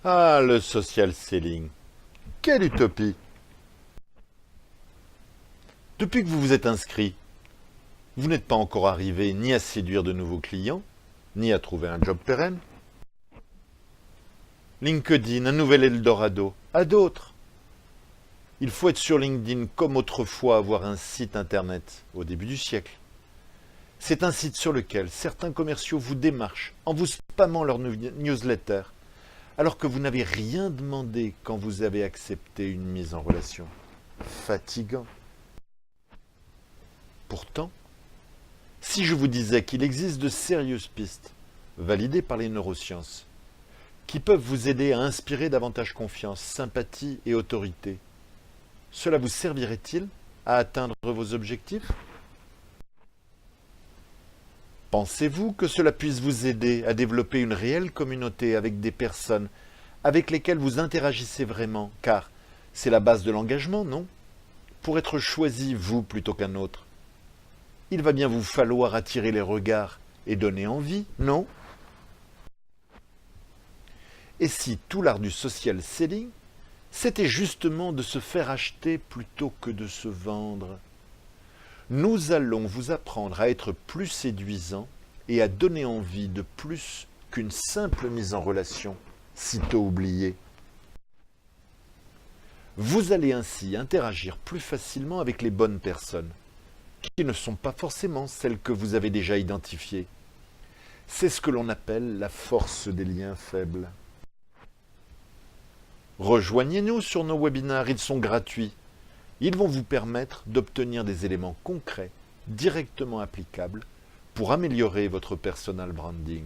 Ah, le social selling. Quelle utopie! Depuis que vous vous êtes inscrit, vous n'êtes pas encore arrivé ni à séduire de nouveaux clients, ni à trouver un job pérenne. LinkedIn, un nouvel Eldorado, à d'autres. Il faut être sur LinkedIn comme autrefois avoir un site internet au début du siècle. C'est un site sur lequel certains commerciaux vous démarchent en vous spammant leur newsletter, alors que vous n'avez rien demandé quand vous avez accepté une mise en relation. Fatigant. Pourtant, si je vous disais qu'il existe de sérieuses pistes, validées par les neurosciences, qui peuvent vous aider à inspirer davantage confiance, sympathie et autorité, cela vous servirait-il à atteindre vos objectifs? Pensez-vous que cela puisse vous aider à développer une réelle communauté avec des personnes avec lesquelles vous interagissez vraiment, car c'est la base de l'engagement, non? Pour être choisi, vous, plutôt qu'un autre. Il va bien vous falloir attirer les regards et donner envie, non? Et si tout l'art du social selling, c'était justement de se faire acheter plutôt que de se vendre? Nous allons vous apprendre à être plus séduisant et à donner envie de plus qu'une simple mise en relation, sitôt oubliée. Vous allez ainsi interagir plus facilement avec les bonnes personnes, qui ne sont pas forcément celles que vous avez déjà identifiées. C'est ce que l'on appelle la force des liens faibles. Rejoignez-nous sur nos webinaires, ils sont gratuits. Ils vont vous permettre d'obtenir des éléments concrets, directement applicables, pour améliorer votre personal branding.